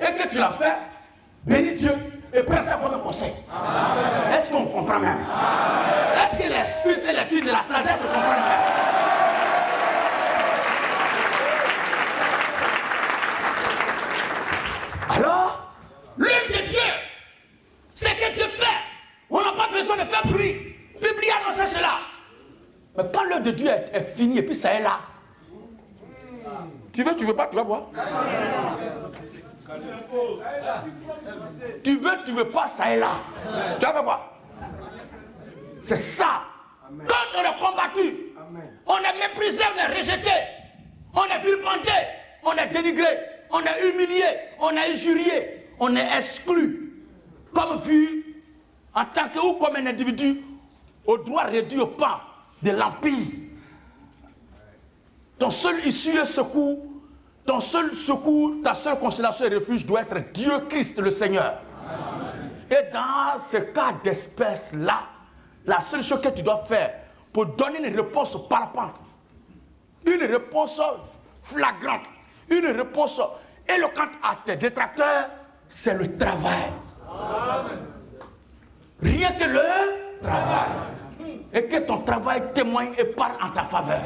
et que tu l'as fait, bénis Dieu et prends ça comme un conseil. Est-ce qu'on comprend même? Est-ce que les fils et les filles de la sagesse se comprennent même? Alors, l'œuvre de Dieu, c'est que Dieu fait. On n'a pas besoin de faire bruit. Publier, annoncer cela. Mais quand l'œuvre de Dieu est finie et puis ça est là. Tu veux pas, tu vas voir. Tu veux pas, ça est là. Tu vas voir. C'est ça. Quand on est combattu, on est méprisé, on est rejeté, on est vilipendé, on est dénigré, on est humilié, on est injurié, on est exclu. Comme vu en tant que ou comme un individu au droit réduit au pan de l'empire. Ton seul issue et secours, ton seul secours, ta seule consolation et refuge doit être Dieu Christ le Seigneur. Et dans ce cas d'espèce-là, la seule chose que tu dois faire pour donner une réponse palpante, une réponse flagrante, une réponse éloquente à tes détracteurs, c'est le travail. Rien que le travail. Et que ton travail témoigne et parle en ta faveur.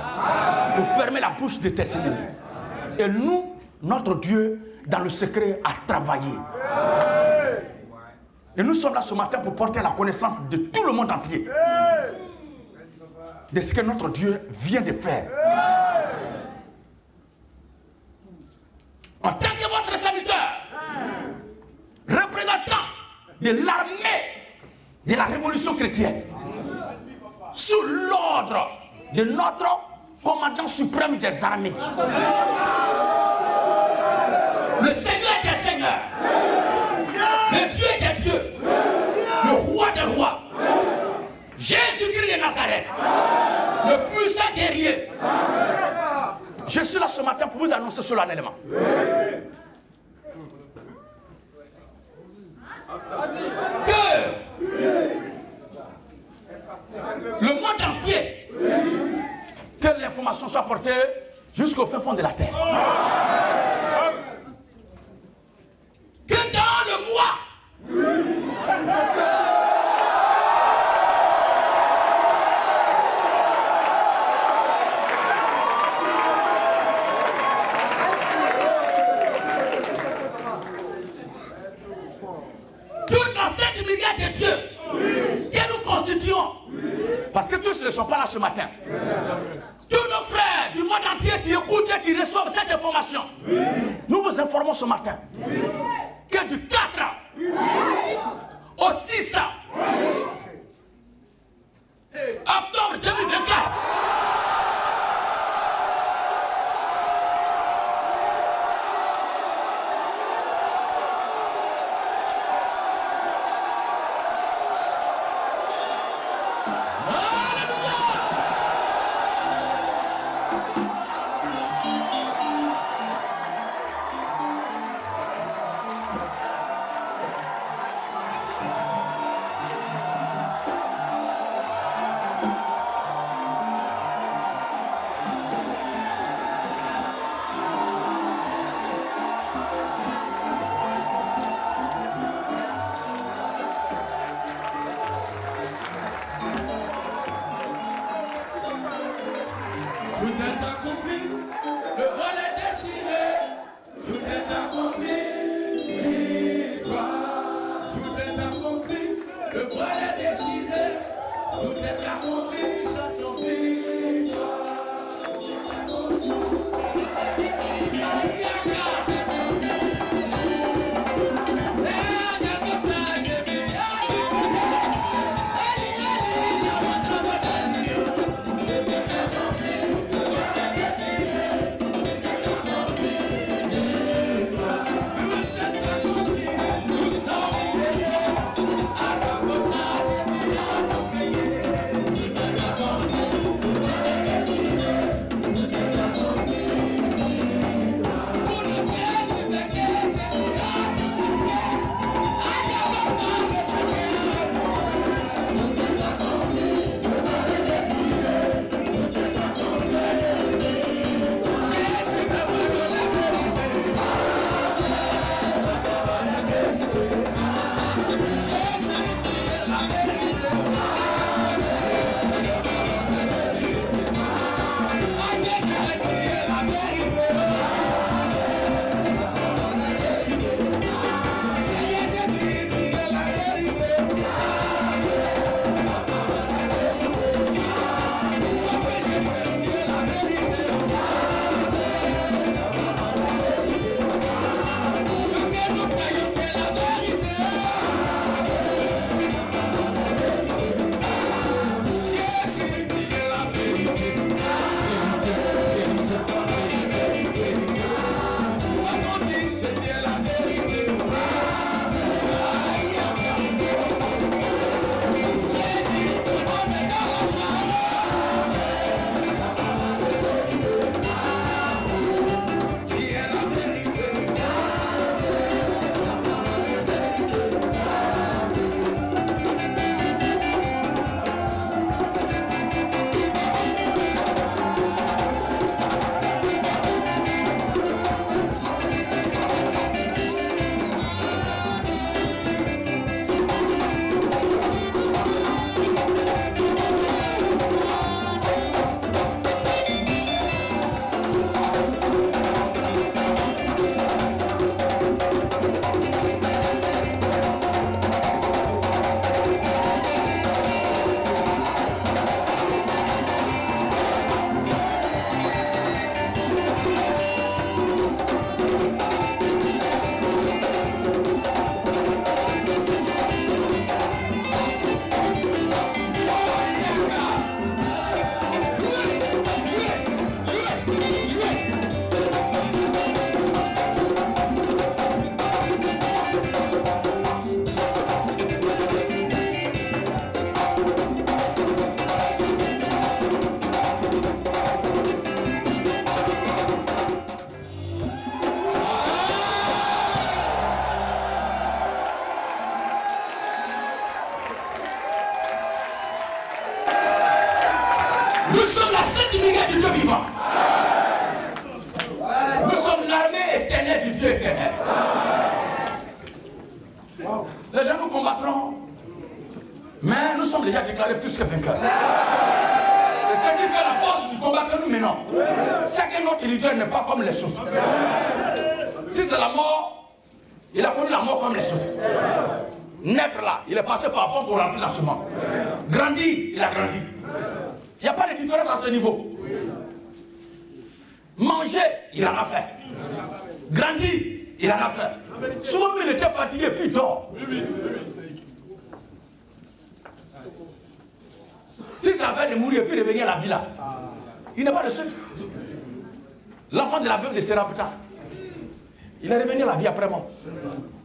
Pour fermer la bouche de tes ennemis. Et nous, notre Dieu, dans le secret, a travaillé. Et nous sommes là ce matin pour porter la connaissance de tout le monde entier. De ce que notre Dieu vient de faire. En tant que votre serviteur, représentant de l'armée de la révolution chrétienne, sous l'ordre de notre commandant suprême des armées, le Seigneur des seigneurs, le Dieu des dieux, le roi des rois, Jésus-Christ de Nazareth, le puissant guerrier. Je suis là ce matin pour vous annoncer solennellement. Que le monde entier, que l'information soit portée jusqu'au fin fond de la terre. Que dans le mois, toute la 7 milliards de Dieu que nous constituons, parce que tous ne sont pas là ce matin, tous nos frères du monde entier qui écoutent et qui reçoivent cette information, nous vous informons ce matin que du 4 au 6 octobre 2024, Dieu éternel. Les gens nous combattront, mais nous sommes déjà déclarés plus que vainqueurs. Et ce qui fait la force du combat que nous menons, c'est que notre leader n'est pas comme les autres. Si c'est la mort, il a connu la mort comme les autres. Naître là, il est passé par fond pour rentrer dans ce monde. Grandir, il a grandi. Il n'y a pas de différence à ce niveau. Manger, il en a fait. Grandir, il en a fait. Souvent, il était fatigué, puis il dort. Si ça fait de mourir, puis revenir à la vie là, il n'est pas le seul. L'enfant de la veuve de Sérapta, il est revenu à la vie après mort.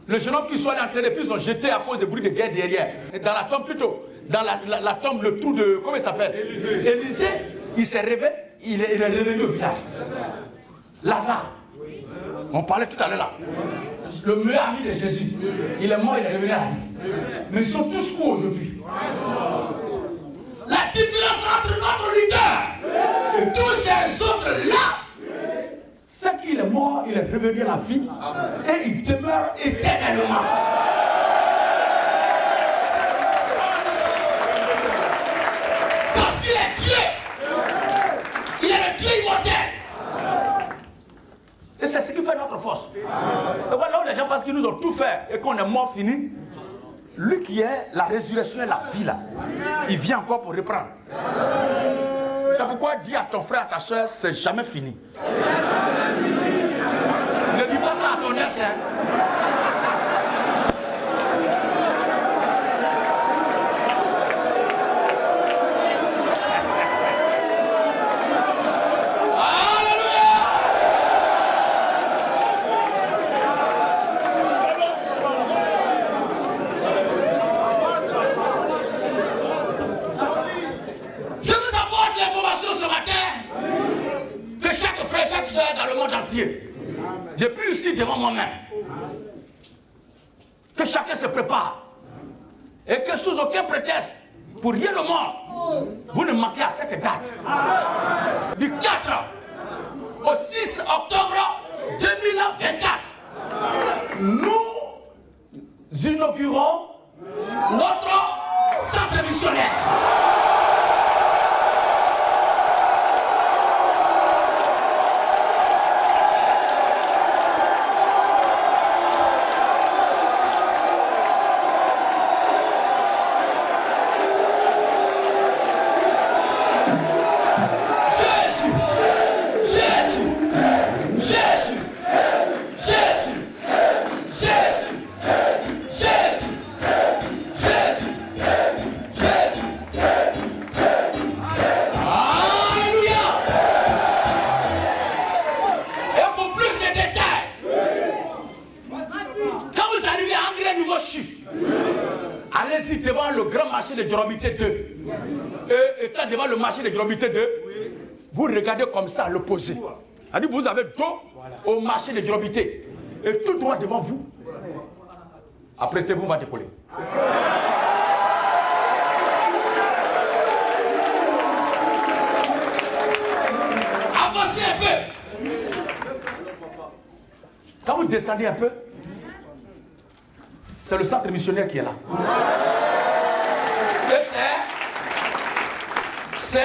Le jeune homme qui soit allé entraîner, puis ils ont jeté à cause des bruits de guerre derrière. Dans la tombe plutôt, dans la tombe, le trou de, comment il s'appelle? Élisée, il s'est réveillé, il est revenu au village. Lazare, on parlait tout à l'heure là. Le meilleur ami de Jésus, il est mort, il est revenu à la vie. Mais ils sont tous courts aujourd'hui. La différence entre notre leader et tous ces autres-là, c'est qu'il est mort, il est revenu à la vie et il demeure éternellement. Parce qu'il est Dieu. Il est le Dieu immortel. Et c'est ce qui fait notre force. Et voilà où les gens pensent qu'ils nous ont tout fait et qu'on est mort fini. Lui qui est la résurrection et la vie là, il vient encore pour reprendre. C'est pourquoi dis à ton frère, à ta soeur, c'est jamais fini. Ne dis pas ça à ton ex. Depuis ici devant moi-même, que chacun se prépare et que sous aucun prétexte, pour rien au monde, vous ne manquez à cette date. Du 4 au 6 octobre 2024, nous inaugurons notre centre missionnaire. Allez-y devant le grand marché de Djoromité 2. Et étant devant le marché de Djoromité 2, vous regardez comme ça l'opposé. Vous avez dos au marché de Djoromité. Et tout droit devant vous. Apprêtez-vous, on va décoller. Avancez un peu. Quand vous descendez un peu, c'est le centre missionnaire qui est là. Et c'est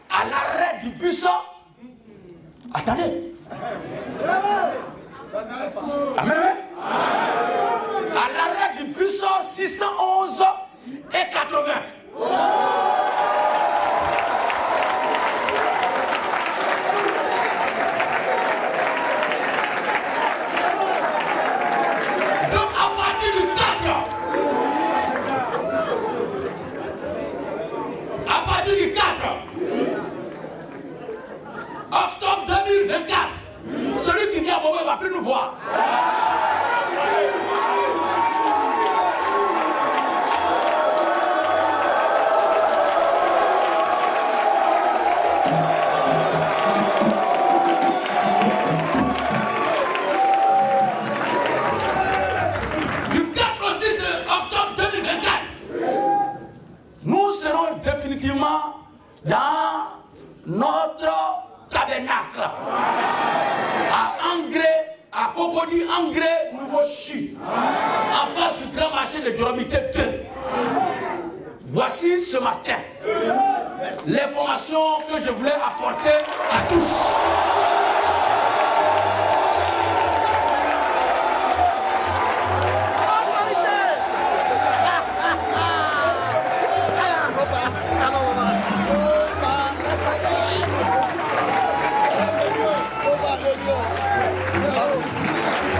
à l'arrêt du bus. Attendez. Amen. À l'arrêt du bus 611 et 80. Octobre 2024, celui qui vient à Bobo ne va plus nous voir. Du 4 au 6 octobre 2024, nous serons définitivement dans notre tabernacle à Angré, à Coco Cofody, Engrais, Nouveau Chu, en face du grand marché de Duromité 2. Voici ce matin l'information que je voulais apporter à tous.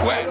Ouais.